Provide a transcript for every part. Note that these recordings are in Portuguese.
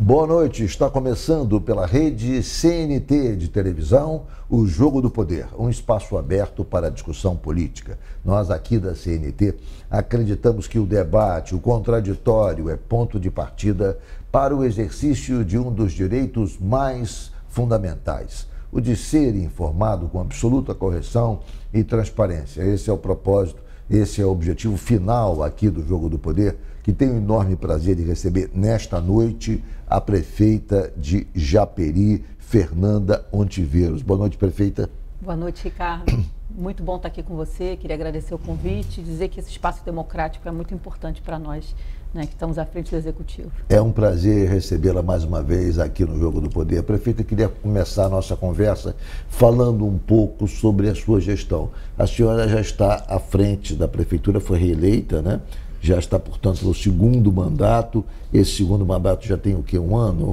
Boa noite, está começando pela rede CNT de televisão, o Jogo do Poder, um espaço aberto para a discussão política. Nós aqui da CNT acreditamos que o debate, o contraditório é ponto de partida para o exercício de um dos direitos mais fundamentais, o de ser informado com absoluta correção e transparência. Esse é o propósito, esse é o objetivo final aqui do Jogo do Poder, que tenho o enorme prazer de receber nesta noite a prefeita de Japeri, Fernanda Ontiveros. Boa noite, prefeita. Boa noite, Ricardo. Muito bom estar aqui com você. Queria agradecer o convite e dizer que esse espaço democrático é muito importante para nós, né, que estamos à frente do Executivo. É um prazer recebê-la mais uma vez aqui no Jogo do Poder. Prefeita, queria começar a nossa conversa falando um pouco sobre a sua gestão. A senhora já está à frente da prefeitura, foi reeleita, né? Já está, portanto, no segundo mandato. Esse segundo mandato já tem o quê? Um ano?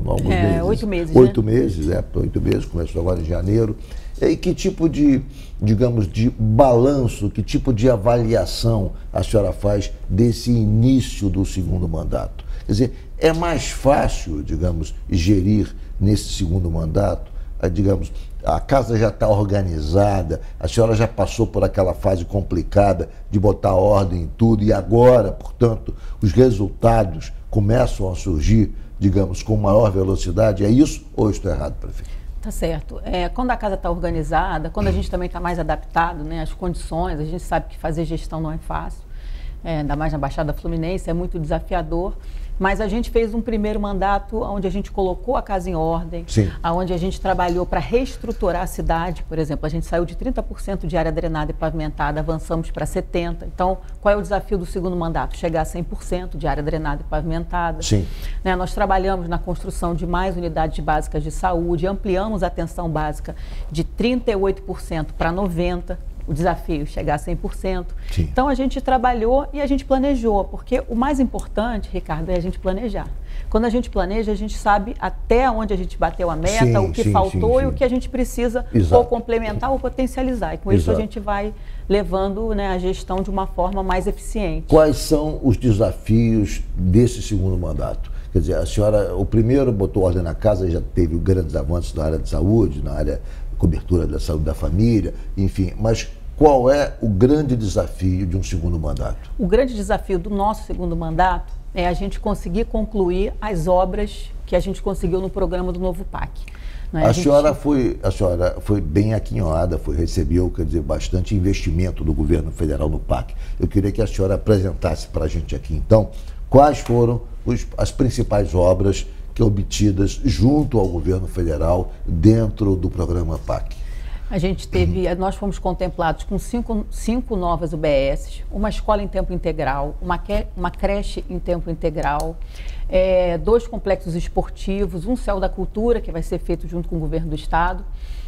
Alguns meses? 8 meses, 8 meses, 8 meses, começou agora em janeiro. E que tipo de, digamos, de balanço, que tipo de avaliação a senhora faz desse início do segundo mandato? Quer dizer, é mais fácil, digamos, gerir nesse segundo mandato? Digamos, a casa já está organizada, a senhora já passou por aquela fase complicada de botar ordem em tudo e agora, portanto, os resultados começam a surgir, digamos, com maior velocidade. É isso ou eu estou errado, prefeito? Tá certo. Quando a casa está organizada, quando a gente também está mais adaptado, né, às condições, a gente sabe que fazer gestão não é fácil, ainda mais na Baixada Fluminense, é muito desafiador. Mas a gente fez um primeiro mandato onde a gente colocou a casa em ordem, onde a gente trabalhou para reestruturar a cidade. Por exemplo, a gente saiu de 30% de área drenada e pavimentada, avançamos para 70%. Então, qual é o desafio do segundo mandato? Chegar a 100% de área drenada e pavimentada. Né, nós trabalhamos na construção de mais unidades básicas de saúde, ampliamos a atenção básica de 38% para 90%. O desafio, chegar a 100%. Então, a gente trabalhou e a gente planejou, porque o mais importante, Ricardo, é a gente planejar. Quando a gente planeja, a gente sabe até onde a gente bateu a meta, o que faltou e o que a gente precisa ou complementar ou potencializar. E com isso a gente vai levando, né, a gestão de uma forma mais eficiente. Quais são os desafios desse segundo mandato? Quer dizer, a senhora, o primeiro botou ordem na casa, já teve grandes avanços na área de saúde, na área cobertura da saúde da família, enfim, mas qual é o grande desafio de um segundo mandato? O grande desafio do nosso segundo mandato é a gente conseguir concluir as obras que a gente conseguiu no programa do novo PAC. A senhora foi bem aquinhoada, recebeu, quer dizer, bastante investimento do governo federal no PAC. Eu queria que a senhora apresentasse para a gente aqui, então, quais foram as principais obras que obtidas junto ao governo federal dentro do programa PAC. A gente teve, nós fomos contemplados com cinco novas UBSs, uma escola em tempo integral, uma creche em tempo integral, 2 complexos esportivos, um Céu da Cultura, que vai ser feito junto com o governo do estado,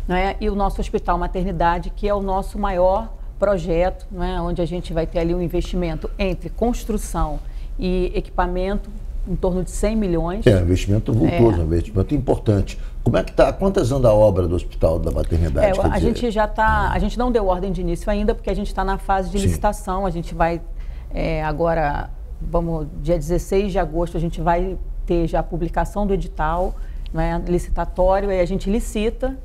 né, e o nosso hospital maternidade, que é o nosso maior projeto, né, onde a gente vai ter ali um investimento entre construção e equipamento, em torno de 100 milhões. Um investimento vultoso, um investimento importante. Como é que está? Quantas anda a obra do Hospital da Maternidade? A gente já está, a gente não deu ordem de início ainda, porque a gente está na fase de licitação. A gente vai agora, dia 16 de agosto, a gente vai ter já a publicação do edital, né, licitatório, aí a gente licita,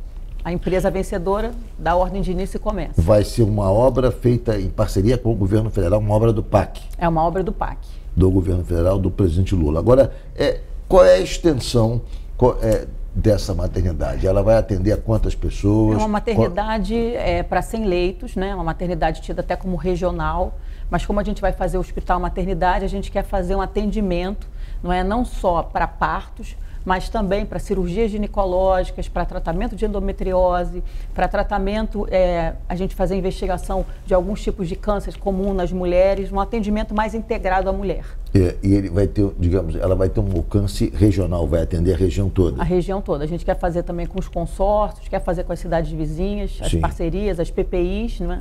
a empresa vencedora dá ordem de início e começa. Vai ser uma obra feita em parceria com o governo federal, uma obra do PAC. É uma obra do PAC. Do governo federal, do presidente Lula. Agora, qual é a extensão dessa maternidade? Ela vai atender a quantas pessoas? É uma maternidade para 100 leitos, né? Uma maternidade tida até como regional, mas como a gente vai fazer o hospital maternidade, a gente quer fazer um atendimento, não só para partos, mas também para cirurgias ginecológicas, para tratamento de endometriose, para tratamento, a gente fazer investigação de alguns tipos de câncer comum nas mulheres, um atendimento mais integrado à mulher. E ele vai ter, digamos, ela vai ter um alcance regional, vai atender a região toda? A região toda. A gente quer fazer também com os consórcios, quer fazer com as cidades vizinhas, as parcerias, as PPIs, né?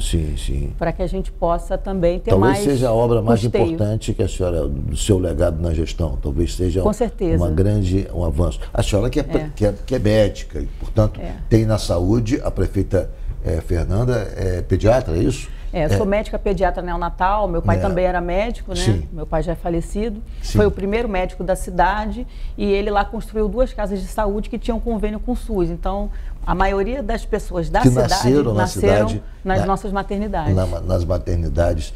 Para que a gente possa também ter mais Talvez seja a obra mais importante que a senhora, do seu legado na gestão, talvez seja com certeza. um avanço. A senhora que é médica e, portanto, tem na saúde, a prefeita Fernanda é pediatra, é isso? Sou médica pediatra neonatal, meu pai também era médico, né? Sim. Meu pai já é falecido. Sim. Foi o primeiro médico da cidade e ele lá construiu 2 casas de saúde que tinham convênio com o SUS. Então, a maioria das pessoas da cidade nasceram nas nossas maternidades. Nas maternidades.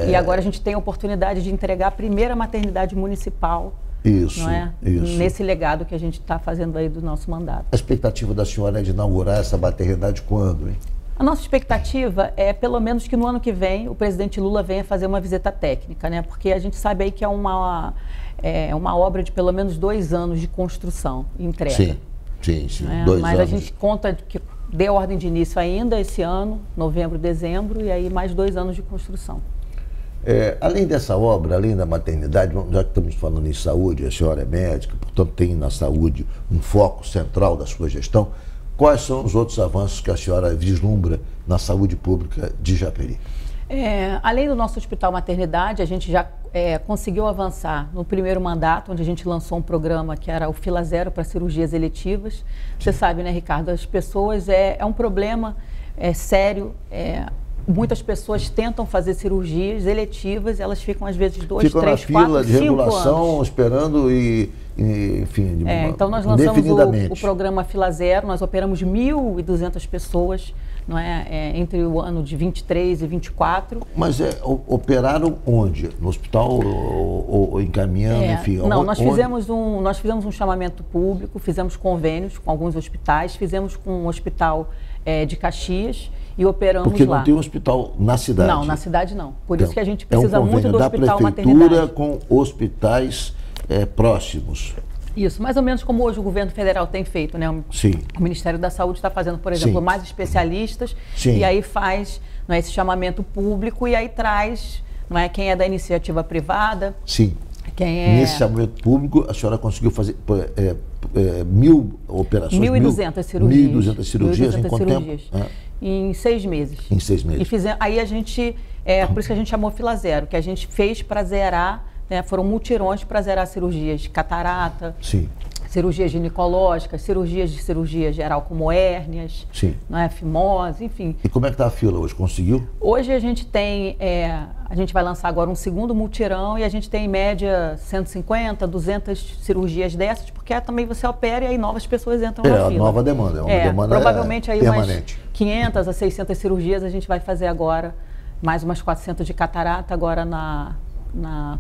E agora a gente tem a oportunidade de entregar a primeira maternidade municipal. Isso, não é? isso. Nesse legado que a gente está fazendo aí do nosso mandato. A expectativa da senhora é de inaugurar essa maternidade quando, hein? A nossa expectativa é, pelo menos, que no ano que vem o presidente Lula venha fazer uma visita técnica, né? Porque a gente sabe aí que é uma obra de pelo menos 2 anos de construção e entrega. Sim. Né? 2 Mas anos. a gente conta que dê ordem de início ainda esse ano, novembro, dezembro, e aí mais 2 anos de construção. Além dessa obra, além da maternidade, já que estamos falando em saúde, a senhora é médica, portanto tem na saúde um foco central da sua gestão, quais são os outros avanços que a senhora vislumbra na saúde pública de Japeri? Além do nosso hospital maternidade, a gente já conseguiu avançar no primeiro mandato, onde a gente lançou um programa que era o Fila Zero para cirurgias eletivas. Você sabe, né, Ricardo, as pessoas, é um problema sério. Muitas pessoas tentam fazer cirurgias eletivas, elas ficam às vezes 2, 3, 4, 5 anos. Ficam na fila de regulação, esperando enfim, então nós lançamos o programa Fila Zero, nós operamos 1.200 pessoas, não é? Entre o ano de 23 e 24. Mas operaram onde? No hospital ou encaminhando, enfim? Não, nós fizemos um chamamento público, fizemos convênios com alguns hospitais, fizemos com um hospital de Caxias e operamos lá. Porque não tem um hospital na cidade? Não, na cidade não. Por isso que a gente precisa muito do hospital maternidade. É um convênio com hospitais próximos. Isso, mais ou menos como hoje o governo federal tem feito, né? Sim. O Ministério da Saúde está fazendo, por exemplo, mais especialistas. Sim. E aí faz esse chamamento público e aí traz quem é da iniciativa privada. Sim. Nesse chamamento público, a senhora conseguiu fazer 1.000 operações? 1.200 cirurgias. 1.200 cirurgias em quanto tempo? Em 6 meses. Em 6 meses. E aí a gente, por isso que a gente chamou Fila Zero, que a gente fez para zerar, foram mutirões para zerar cirurgias de catarata, sim, cirurgias ginecológicas, cirurgia geral como hérnias, sim, fimose, enfim. E como é que está a fila hoje? Conseguiu? Hoje a gente tem, a gente vai lançar agora um segundo mutirão e a gente tem em média 150, 200 cirurgias dessas, porque também você opera e aí novas pessoas entram na fila. Nova demanda, é uma demanda provavelmente aí permanente. Umas 500 a 600 cirurgias a gente vai fazer agora, mais umas 400 de catarata agora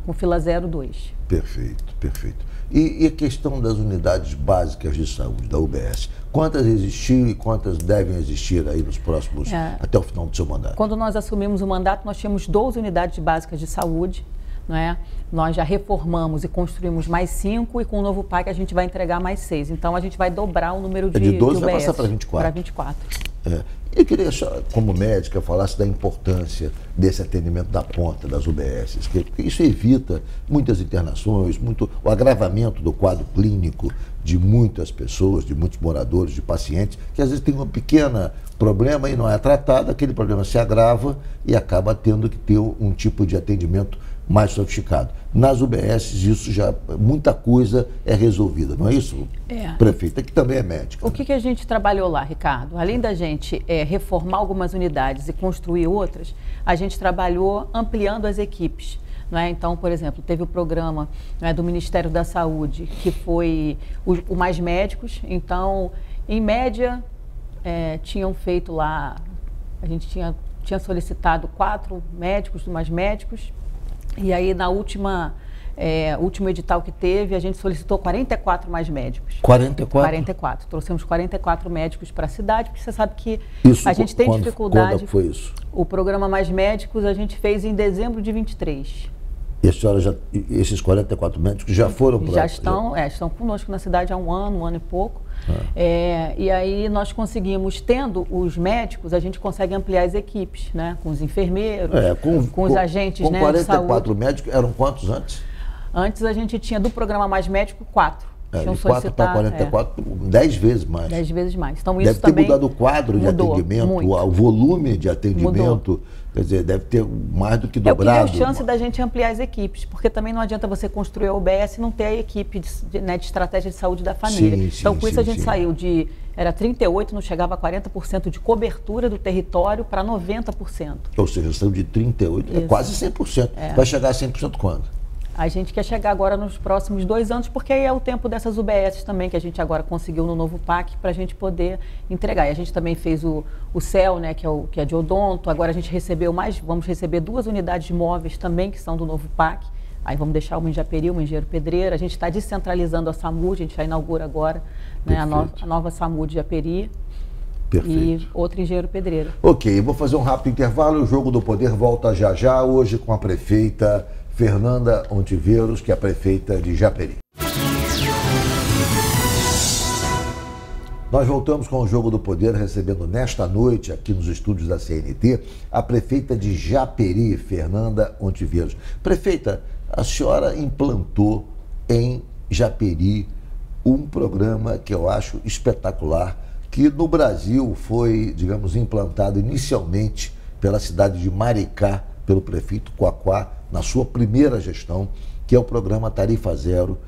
com Fila 02. Perfeito, perfeito. E a questão das unidades básicas de saúde, da UBS, quantas existiram e quantas devem existir aí nos próximos, até o final do seu mandato? Quando nós assumimos o mandato, nós tínhamos 12 unidades básicas de saúde, não é? Nós já reformamos e construímos mais 5 e com o novo PAC a gente vai entregar mais 6. Então a gente vai dobrar o número de de 12 UBS, vai passar para 24. Para 24. Eu queria, como médica, falasse da importância desse atendimento da ponta das UBSs, porque isso evita muitas internações, o agravamento do quadro clínico de muitas pessoas, de muitos moradores, de pacientes, que às vezes tem um pequeno problema e não é tratado, aquele problema se agrava e acaba tendo que ter um tipo de atendimento mais sofisticado. Nas UBSs, isso já, muita coisa é resolvida, não é isso, prefeita, que também é médica? O que a gente trabalhou lá, Ricardo? Além da gente reformar algumas unidades e construir outras, a gente trabalhou ampliando as equipes. Não é? Então, por exemplo, teve o programa do Ministério da Saúde, que foi o Mais Médicos. Então, em média, tinham feito lá, a gente tinha solicitado 4 médicos do Mais Médicos. E aí, na último edital que teve, a gente solicitou 44 mais médicos. 44? 44. Trouxemos 44 médicos para a cidade, porque você sabe que isso, a gente tem dificuldade. Quando foi isso? O programa Mais Médicos a gente fez em dezembro de 23. E a senhora esses 44 médicos já foram para... Já estão conosco na cidade há um ano e pouco. E aí nós conseguimos, tendo os médicos, a gente consegue ampliar as equipes, né? Com os enfermeiros, com os agentes de saúde. Com 44 médicos, eram quantos antes? Antes a gente tinha do programa Mais Médico 4. De 4 para 44, 10 vezes mais. 10 vezes mais. Então, isso deve ter mudado o quadro de atendimento, o volume de atendimento Quer dizer, deve ter mais do que É o que dobrado. deu chance da gente ampliar as equipes, porque também não adianta você construir a UBS e não ter a equipe de estratégia de saúde da família. Sim, então, sim, com isso, sim, a gente sim. saiu de... Era 38%, não chegava a 40% de cobertura do território para 90%. Ou seja, saiu de 38%, é Isso. quase 100%. Vai chegar a 100% quando? A gente quer chegar agora nos próximos 2 anos, porque aí é o tempo dessas UBS também, que a gente agora conseguiu no novo PAC, para a gente poder entregar. E a gente também fez o CEL, né, que é de odonto. Agora a gente recebeu vamos receber 2 unidades móveis também, que são do novo PAC. Aí vamos deixar uma em Japeri, uma em Engenheiro Pedreira. A gente está descentralizando a SAMU, a gente já inaugura agora, né, a nova SAMU de Japeri. Perfeito. E outra em Engenheiro Pedreira. Ok, eu vou fazer um rápido intervalo. O Jogo do Poder volta já já, hoje com a prefeita Fernanda Ontiveros, que é a prefeita de Japeri. Nós voltamos com o Jogo do Poder, recebendo nesta noite, aqui nos estúdios da CNT, a prefeita de Japeri, Fernanda Ontiveros. Prefeita, a senhora implantou em Japeri um programa que eu acho espetacular, que no Brasil foi, digamos, implantado inicialmente pela cidade de Maricá, pelo prefeito Quaquá, na sua primeira gestão, que é o programa Tarifa Zero.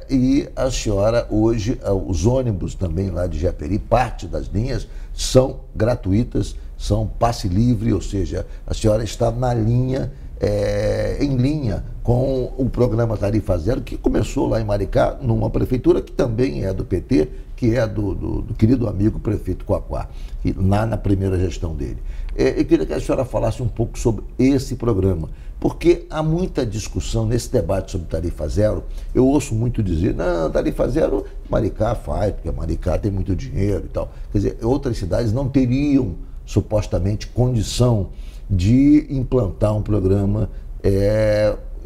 E a senhora, hoje, os ônibus também lá de Japeri, parte das linhas, são gratuitas, são passe livre, ou seja, a senhora está na linha, em linha com o programa Tarifa Zero, que começou lá em Maricá, numa prefeitura que também é do PT, que é do querido amigo prefeito Quaquá, lá na primeira gestão dele. Eu queria que a senhora falasse um pouco sobre esse programa, porque há muita discussão nesse debate sobre Tarifa Zero. Eu ouço muito dizer, não, Tarifa Zero Maricá faz, porque Maricá tem muito dinheiro e tal. Quer dizer, outras cidades não teriam, supostamente, condição de implantar um programa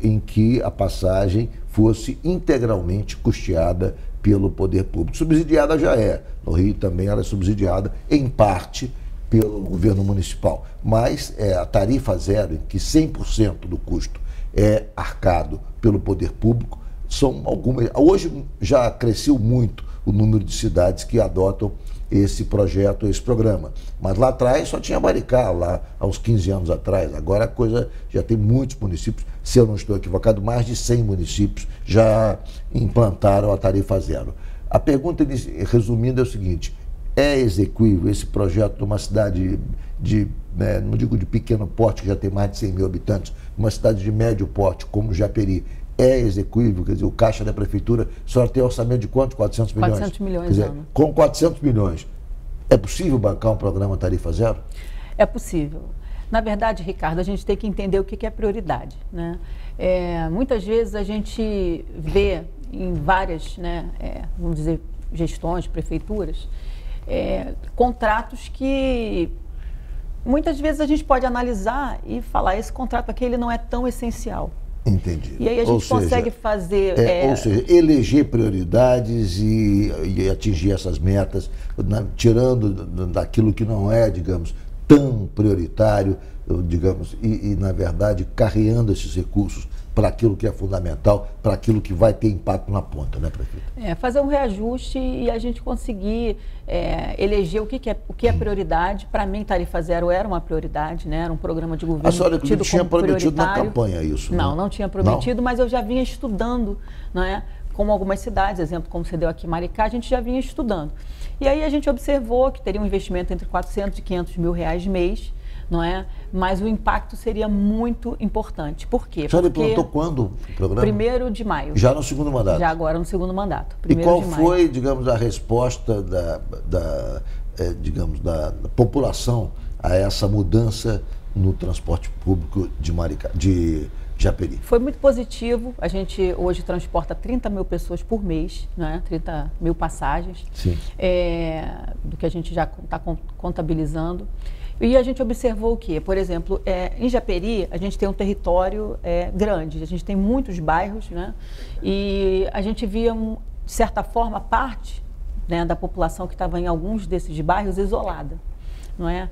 em que a passagem fosse integralmente custeada pelo poder público. Subsidiada já é. No Rio também ela é subsidiada, em parte, pelo governo municipal. Mas a tarifa zero, em que 100% do custo é arcado pelo poder público, são algumas... Hoje já cresceu muito o número de cidades que adotam esse projeto, esse programa. Mas lá atrás só tinha Maricá, lá há uns 15 anos atrás. Agora a coisa já tem muitos municípios, se eu não estou equivocado, mais de 100 municípios já implantaram a tarifa zero. A pergunta, resumindo, é o seguinte: é execuível esse projeto numa cidade não digo de pequeno porte, que já tem mais de 100 mil habitantes, uma cidade de médio porte, como Japeri? É execuível? Quer dizer, o caixa da prefeitura só tem orçamento de quanto? 400 milhões? 400 milhões, quer dizer, com 400 milhões, é possível bancar um programa Tarifa Zero? É possível. Na verdade, Ricardo, a gente tem que entender o que é prioridade, né? Muitas vezes a gente vê em várias, vamos dizer, gestões, prefeituras, contratos que muitas vezes a gente pode analisar e falar, esse contrato aqui ele não é tão essencial. Entendi. E aí a gente consegue fazer... Ou seja, eleger prioridades e atingir essas metas, tirando daquilo que não é, digamos, tão prioritário, digamos, e na verdade, carreando esses recursos para aquilo que é fundamental, para aquilo que vai ter impacto na ponta, né, prefeito? Fazer um reajuste e a gente conseguir eleger o que é prioridade. Para mim, Tarifa Zero era uma prioridade, né? Era um programa de governo. A senhora não tinha prometido na campanha isso, não? Não, não tinha prometido, mas eu já vinha estudando, né? Como algumas cidades, exemplo, como você deu aqui em Maricá, a gente já vinha estudando. E aí a gente observou que teria um investimento entre 400 e 500 mil reais mês, não é? Mas o impacto seria muito importante. Por quê? A senhora implantou quando o programa? 1º de maio. Já no segundo mandato? Já agora no segundo mandato. E qual foi, digamos, a resposta da população a essa mudança no transporte público de Maricá, de Japeri? Foi muito positivo. A gente hoje transporta 30 mil pessoas por mês, né? 30 mil passagens. Sim. Do que a gente já está contabilizando. E a gente observou o quê? Por exemplo, em Japeri, a gente tem um território grande, a gente tem muitos bairros, né? E a gente via, de certa forma, parte, né, da população que estava em alguns desses bairros isolada. Não é?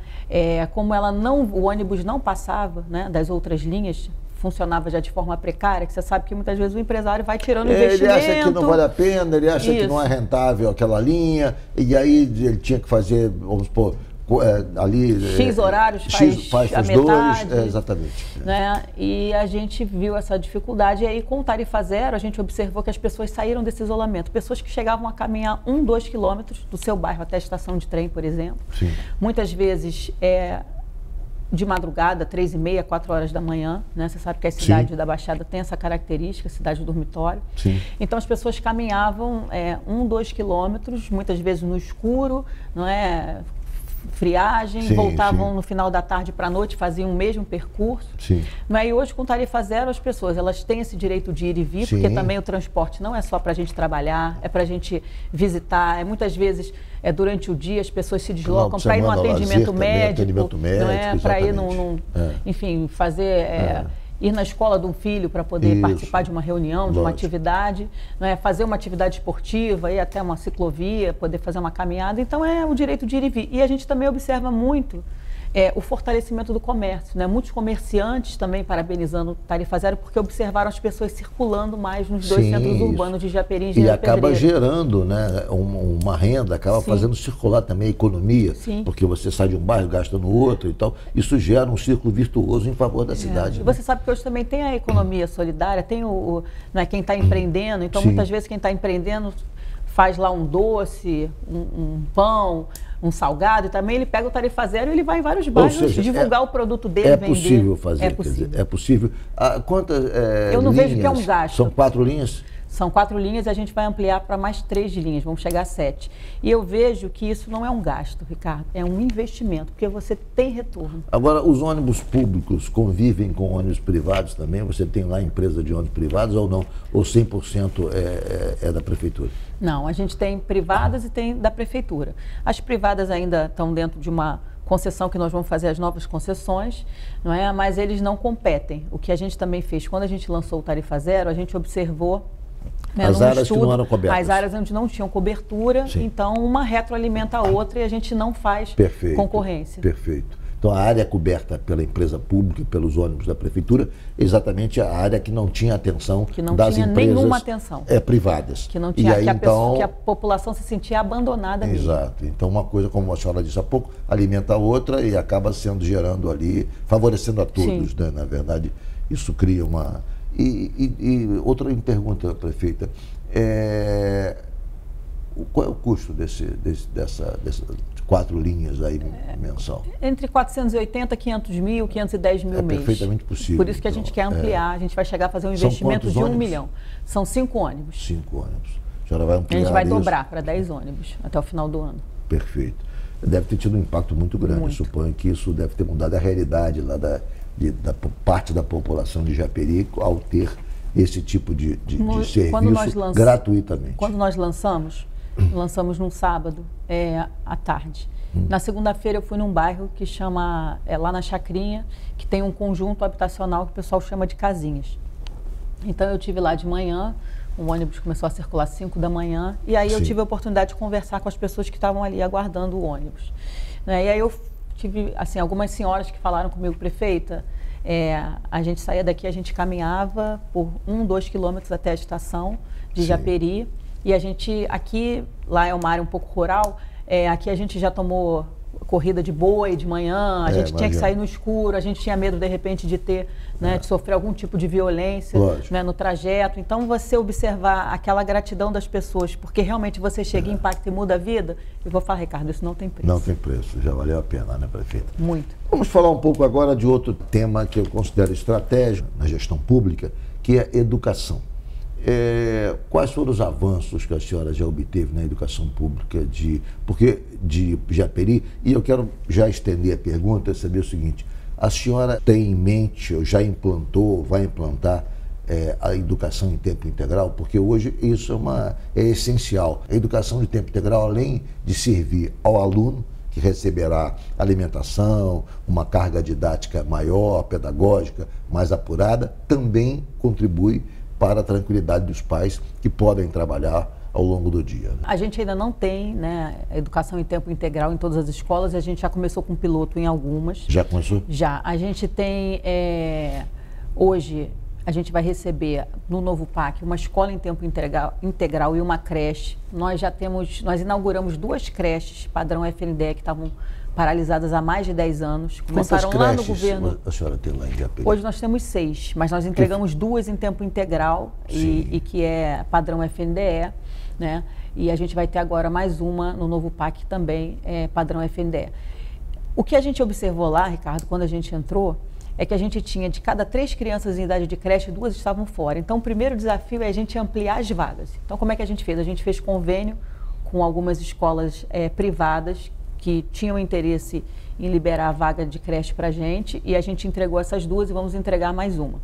Como o ônibus não passava, né, das outras linhas, funcionava já de forma precária, que você sabe que muitas vezes o empresário vai tirando investimento. Ele acha que não vale a pena, ele acha que não é rentável aquela linha, e aí ele tinha que fazer, vamos supor, ali... X horários faz a os metade. Dois, exatamente. Né? E a gente viu essa dificuldade, e aí com o Tarifa Zero a gente observou que as pessoas saíram desse isolamento. Pessoas que chegavam a caminhar 2 quilômetros do seu bairro até a estação de trem, por exemplo. Sim. Muitas vezes de madrugada, 3h30, 4 horas da manhã, né? Você sabe que a cidade da Baixada tem essa característica, cidade do dormitório. Sim. Então as pessoas caminhavam 2 quilômetros, muitas vezes no escuro, não é? Friagem, voltavam no final da tarde para a noite, faziam o mesmo percurso. Sim. Mas hoje, com Tarifa Zero, as pessoas elas têm esse direito de ir e vir, porque também o transporte não é só para a gente trabalhar, é para a gente visitar. Muitas vezes, durante o dia, as pessoas se deslocam para ir num atendimento médico, não é? Para ir enfim, fazer... ir na escola de um filho para poder participar de uma reunião, de uma atividade, né? Fazer uma atividade esportiva, ir até uma ciclovia, poder fazer uma caminhada. Então, é o direito de ir e vir. E a gente também observa muito o fortalecimento do comércio, né? Muitos comerciantes também parabenizando o Tarifa Zero, porque observaram as pessoas circulando mais nos dois centros urbanos de Japeri e Engenheiro Pedreira. E acaba gerando, né, uma renda, acaba fazendo circular também a economia, porque você sai de um bairro, gasta no outro e tal. Isso gera um círculo virtuoso em favor da cidade. E você sabe que hoje também tem a economia solidária, tem né, quem está empreendendo. Então, muitas vezes, quem está empreendendo faz lá um doce, um pão, um salgado, e também ele pega o Tarifa Zero e ele vai em vários bairros divulgar o produto dele, vender. É possível fazer, é possível. É possível. Quantas Eu não linhas? vejo que é um gasto. São 4 linhas? São 4 linhas e a gente vai ampliar para mais 3 linhas, vamos chegar a 7. E eu vejo que isso não é um gasto, Ricardo, é um investimento, porque você tem retorno. Agora, os ônibus públicos convivem com ônibus privados também? Você tem lá empresa de ônibus privados ou não? Ou 100% é da prefeitura? Não, a gente tem privadas e tem da prefeitura. As privadas ainda estão dentro de uma concessão que nós vamos fazer as novas concessões, não é? Mas eles não competem. O que a gente também fez, quando a gente lançou o Tarifa Zero, a gente observou as áreas que não eram cobertas. As áreas onde não tinham cobertura, então uma retroalimenta a outra e a gente não faz concorrência. Perfeito. Então a área coberta pela empresa pública e pelos ônibus da prefeitura, exatamente a área que não tinha atenção das empresas. Que não tinha nenhuma atenção. Privadas. Que não tinha, que a população se sentia abandonada mesmo. Exato. Então uma coisa, como a senhora disse há pouco, alimenta a outra e acaba gerando ali, favorecendo a todos, né? Na verdade, isso cria uma... E outra pergunta, prefeita, qual é o custo dessas 4 linhas aí mensal? Entre 480, 500 mil, 510 mil mês. É perfeitamente possível. Por isso que a gente quer ampliar, a gente vai chegar a fazer um investimento de 1 milhão. São 5 ônibus. 5 ônibus. A senhora vai ampliar. A gente vai dobrar para 10 ônibus até o final do ano. Perfeito. Deve ter tido um impacto muito grande. Eu suponho que isso deve ter mudado a realidade lá da parte da população de Japeri ao ter esse tipo de serviço gratuitamente. Quando nós lançamos num sábado à tarde. Na segunda-feira eu fui num bairro que chama, lá na Chacrinha, que tem um conjunto habitacional que o pessoal chama de casinhas. Então eu tive lá de manhã, o ônibus começou a circular às 5 da manhã, e aí eu tive a oportunidade de conversar com as pessoas que estavam ali aguardando o ônibus. E aí eu tive, assim, algumas senhoras que falaram comigo, prefeita, a gente saía daqui, a gente caminhava por 2 quilômetros até a estação de Japeri, e a gente, aqui, lá é uma área um pouco rural, aqui a gente já tomou corrida de boi de manhã, a gente tinha que sair no escuro, a gente tinha medo, de repente, de ter, né, de sofrer algum tipo de violência, né, no trajeto. Então, você observar aquela gratidão das pessoas, porque realmente você chega, impacta e muda a vida, eu vou falar, Ricardo, isso não tem preço. Não tem preço, já valeu a pena, né, prefeita? Muito. Vamos falar um pouco agora de outro tema que eu considero estratégico na gestão pública, que é educação. Quais foram os avanços que a senhora já obteve na educação pública de Japeri? E eu quero já estender a pergunta, saber o seguinte: a senhora tem em mente, ou já implantou, vai implantar a educação em tempo integral? Porque hoje isso é essencial. A educação de tempo integral, além de servir ao aluno, que receberá alimentação, uma carga didática maior, pedagógica, mais apurada, também contribui para a tranquilidade dos pais que podem trabalhar ao longo do dia. A gente ainda não tem, né, educação em tempo integral em todas as escolas, e a gente já começou com piloto em algumas. Já começou? Já. A gente tem, hoje, a gente vai receber no novo PAC uma escola em tempo integral e uma creche. Nós inauguramos 2 creches padrão FNDE que estavam paralisadas há mais de 10 anos. Começaram lá no governo. A senhora tem lá em Japeri? Hoje nós temos 6, mas nós entregamos 2 em tempo integral e que é padrão FNDE, né? E a gente vai ter agora mais uma no novo PAC também, padrão FNDE. O que a gente observou lá, Ricardo, quando a gente entrou, é que a gente tinha, de cada 3 crianças em idade de creche, 2 estavam fora. Então, o primeiro desafio é a gente ampliar as vagas. Então, como é que a gente fez? A gente fez convênio com algumas escolas privadas que tinham interesse em liberar a vaga de creche para a gente, e a gente entregou essas 2 e vamos entregar mais uma.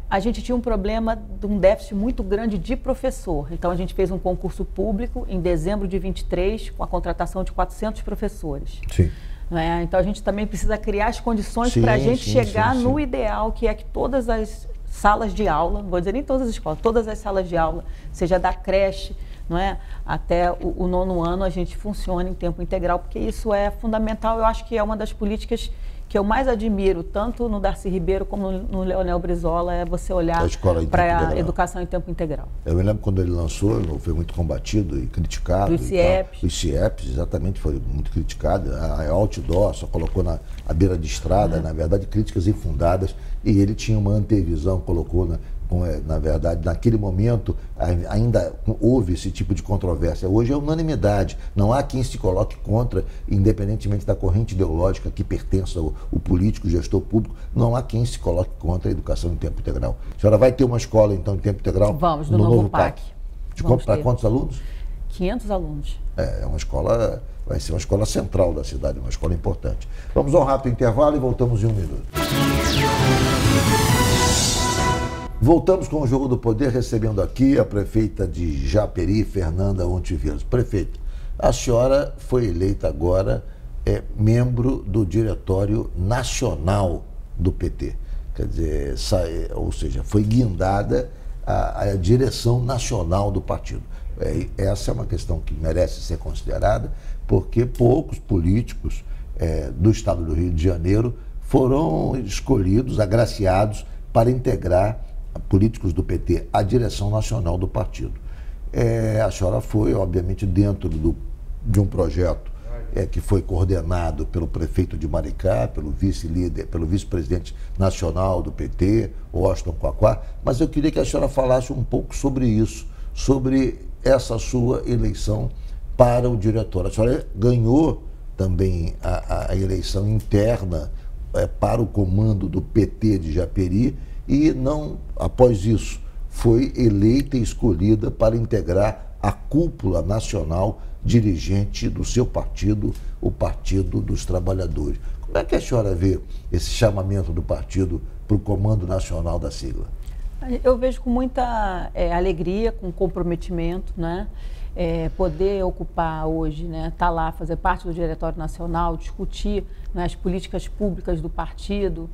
A gente tinha um problema de um déficit muito grande de professor. Então, a gente fez um concurso público em dezembro de 23, com a contratação de 400 professores. Sim. Então, a gente também precisa criar as condições para a gente chegar no ideal, que é que todas as salas de aula, não vou dizer nem todas as escolas, todas as salas de aula, seja da creche, até o 9º ano, a gente funcione em tempo integral, porque isso é fundamental. Eu acho que é uma das políticas que eu mais admiro, tanto no Darcy Ribeiro como no Leonel Brizola, é você olhar para a educação em tempo integral. Eu me lembro quando ele lançou, foi muito combatido e criticado. Os CIEPs. Os CIEPs, exatamente, foi muito criticado. A outdoor só colocou na beira de estrada, na verdade, críticas infundadas, e ele tinha uma antevisão, colocou na verdade, naquele momento, ainda houve esse tipo de controvérsia. Hoje é unanimidade. Não há quem se coloque contra, independentemente da corrente ideológica que pertença o político, o gestor público, não há quem se coloque contra a educação em tempo integral. A senhora vai ter uma escola, então, em tempo integral? Vamos, no novo PAC. Para quantos alunos? 500 alunos. É uma escola, vai ser uma escola central da cidade, uma escola importante. Vamos a um rápido intervalo e voltamos em 1 minuto. Voltamos com o Jogo do Poder, recebendo aqui a prefeita de Japeri, Fernanda Ontiveros. Prefeita, a senhora foi eleita agora membro do Diretório Nacional do PT. Quer dizer, ou seja, foi guindada a direção nacional do partido. Essa é uma questão que merece ser considerada, porque poucos políticos do estado do Rio de Janeiro foram escolhidos, agraciados, para integrar políticos do PT à direção nacional do partido. A senhora foi, obviamente, dentro de um projeto que foi coordenado pelo prefeito de Maricá, pelo vice-líder, pelo vice-presidente nacional do PT, Washington Quaquá, mas eu queria que a senhora falasse um pouco sobre isso, sobre essa sua eleição para o diretório. A senhora ganhou também a eleição interna para o comando do PT de Japeri, e não, após isso, foi eleita e escolhida para integrar a cúpula nacional dirigente do seu partido, o Partido dos Trabalhadores. Como é que a senhora vê esse chamamento do partido para o comando nacional da sigla? Eu vejo com muita alegria, com comprometimento, poder ocupar hoje, estar lá, fazer parte do Diretório Nacional, discutir as políticas públicas do partido,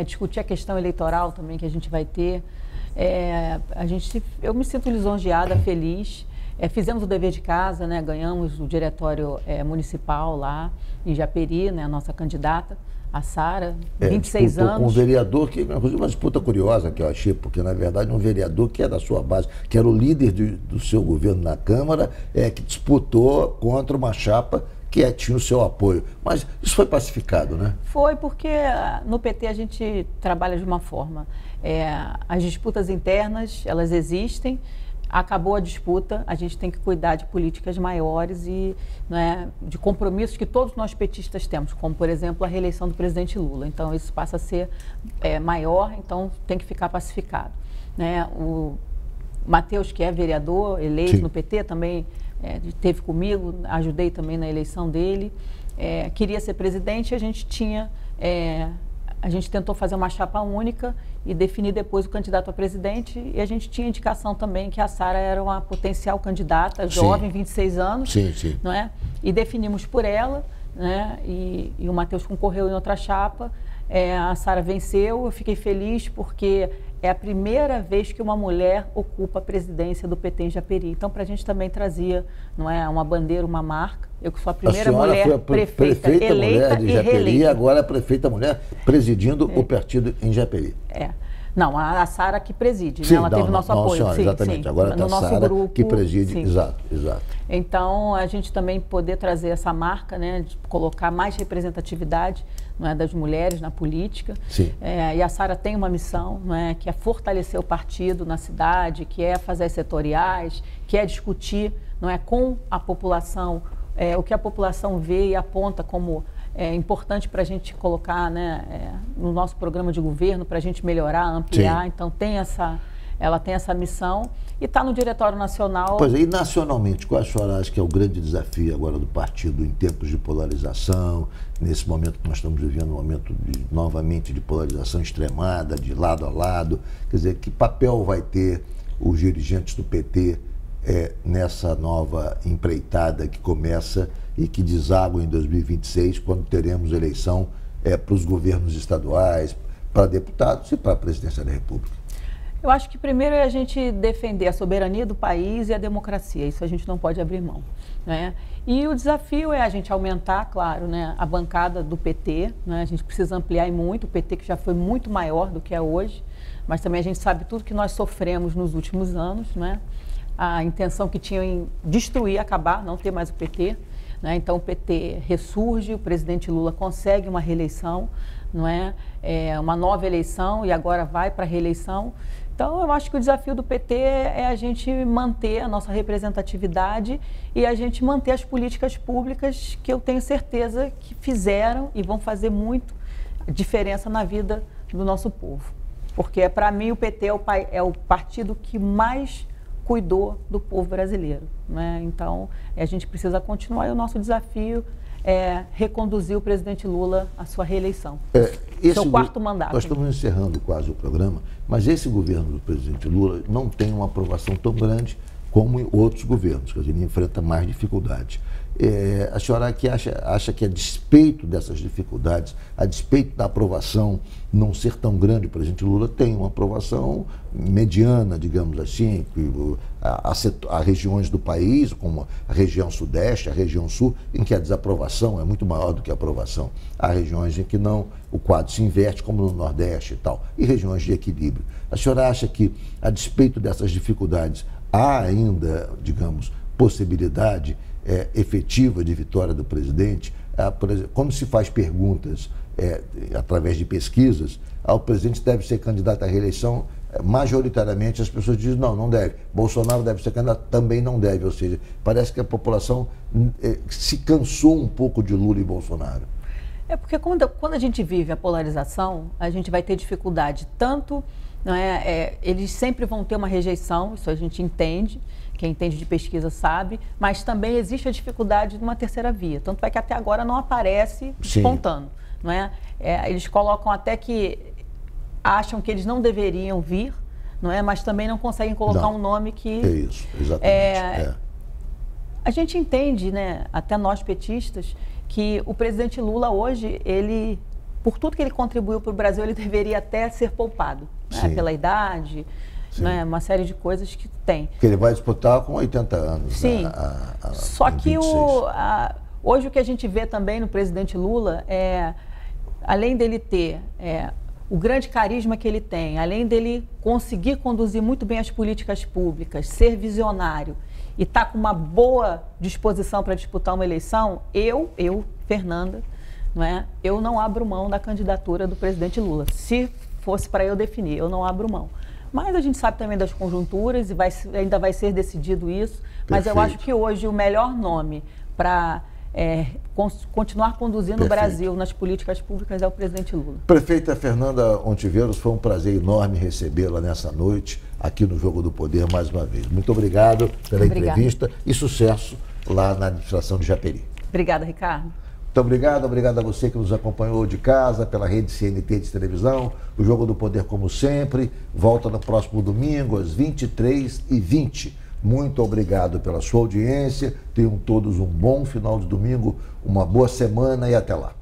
discutir a questão eleitoral também que a gente vai ter. Eu me sinto lisonjeada, feliz. Fizemos o dever de casa, ganhamos o Diretório Municipal lá em Japeri, a nossa candidata, a Sara, 26 anos. Com um vereador, inclusive uma disputa curiosa que eu achei, porque na verdade um vereador que é da sua base, que era o líder do seu governo na Câmara, que disputou contra uma chapa que tinha o seu apoio. Mas isso foi pacificado, né? Foi, porque no PT a gente trabalha de uma forma. As disputas internas, elas existem. Acabou a disputa, a gente tem que cuidar de políticas maiores e de compromissos que todos nós petistas temos, como, por exemplo, a reeleição do presidente Lula. Então, isso passa a ser maior, então tem que ficar pacificado. O Matheus, que é vereador, eleito no PT, também esteve comigo, ajudei também na eleição dele. Queria ser presidente, a gente tentou fazer uma chapa única e definir depois o candidato a presidente, e a gente tinha indicação também que a Sara era uma potencial candidata, jovem, 26 anos, sim. E definimos por ela, e o Matheus concorreu em outra chapa, a Sara venceu, eu fiquei feliz porque é a primeira vez que uma mulher ocupa a presidência do PT em Japeri. Então, para a gente também trazia, uma bandeira, uma marca. Eu que sou a primeira mulher foi prefeita eleita mulher de e Japeri, reeleita. agora a prefeita mulher presidindo o partido em Japeri. Não, a Sara que preside, Sim, né? Ela teve nosso apoio. Senhora, sim, exatamente. sim. Agora no está a nosso Sara grupo que preside. sim. Exato, exato. Então, a gente também poder trazer essa marca, né, de colocar mais representatividade, não é, das mulheres na política. Sim. E a Sara tem uma missão, não é, que é fortalecer o partido na cidade, que é fazer as setoriais, que é discutir, não é, com a população o que a população vê e aponta como importante para a gente colocar, né, no nosso programa de governo, para a gente melhorar, ampliar. Sim. Então, ela tem essa missão e está no Diretório Nacional. Pois é, e nacionalmente, qual a senhora acha que é o grande desafio agora do partido em tempos de polarização, nesse momento que nós estamos vivendo, um momento novamente de polarização extremada, de lado a lado? Quer dizer, que papel vai ter os dirigentes do PT nessa nova empreitada que começa e que deságua em 2026, quando teremos eleição para os governos estaduais, para deputados e para a presidência da República? Eu acho que primeiro é a gente defender a soberania do país e a democracia. Isso a gente não pode abrir mão, né? E o desafio é a gente aumentar, claro, né, a bancada do PT, né? A gente precisa ampliar muito, o PT que já foi muito maior do que é hoje, mas também a gente sabe tudo que nós sofremos nos últimos anos, né? A intenção que tinham em destruir, acabar, não ter mais o PT, né? Então o PT ressurge, o presidente Lula consegue uma reeleição, não é? Uma nova eleição e agora vai para a reeleição. Então, eu acho que o desafio do PT é a gente manter a nossa representatividade e a gente manter as políticas públicas que eu tenho certeza que fizeram e vão fazer muito diferença na vida do nosso povo. Porque, para mim, o PT é o partido que mais cuidou do povo brasileiro, né? Então, a gente precisa continuar e o nosso desafio é reconduzir o presidente Lula à sua reeleição. Seu quarto mandato. Nós estamos encerrando quase o programa, mas esse governo do presidente Lula não tem uma aprovação tão grande como outros governos, quer dizer, ele enfrenta mais dificuldades. A senhora que acha que a despeito dessas dificuldades, a despeito da aprovação não ser tão grande, o presidente Lula tem uma aprovação mediana, digamos assim, há regiões do país, como a região sudeste, a região sul, em que a desaprovação é muito maior do que a aprovação. Há regiões em que não, o quadro se inverte, como no Nordeste e tal, e regiões de equilíbrio. A senhora acha que, a despeito dessas dificuldades, há ainda, digamos, possibilidade efetiva de vitória do presidente? Por exemplo, quando se faz perguntas através de pesquisas, o presidente deve ser candidato à reeleição, majoritariamente as pessoas dizem não deve. Bolsonaro deve ser candidato, também não deve. Ou seja, parece que a população se cansou um pouco de Lula e Bolsonaro. Porque quando a gente vive a polarização, a gente vai ter dificuldade tanto, não eles sempre vão ter uma rejeição, isso a gente entende, quem entende de pesquisa sabe, mas também existe a dificuldade de uma terceira via. Tanto é que até agora não aparece espontâneo, não é? Eles colocam até que acham que eles não deveriam vir, não é? Mas também não conseguem colocar um nome que... É isso, exatamente. A gente entende, né, até nós petistas, que o presidente Lula hoje, por tudo que ele contribuiu para o Brasil, ele deveria até ser poupado, né? Pela idade... Né, uma série de coisas que tem. Que ele vai disputar com 80 anos. Sim. Só que hoje o que a gente vê também no presidente Lula além dele ter o grande carisma que ele tem, além dele conseguir conduzir muito bem as políticas públicas, ser visionário e estar com uma boa disposição para disputar uma eleição, Fernanda, eu não abro mão da candidatura do presidente Lula. Se fosse para eu definir, eu não abro mão. Mas a gente sabe também das conjunturas e ainda vai ser decidido isso. Mas eu acho que hoje o melhor nome para continuar conduzindo o Brasil nas políticas públicas é o presidente Lula. Prefeita Fernanda Ontiveros, foi um prazer enorme recebê-la nessa noite aqui no Jogo do Poder mais uma vez. Muito obrigado pela entrevista e sucesso lá na administração de Japeri. Obrigada, Ricardo. Muito obrigado a você que nos acompanhou de casa, pela rede CNT de televisão. O Jogo do Poder, como sempre, volta no próximo domingo, às 23h20. Muito obrigado pela sua audiência. Tenham todos um bom final de domingo, uma boa semana e até lá.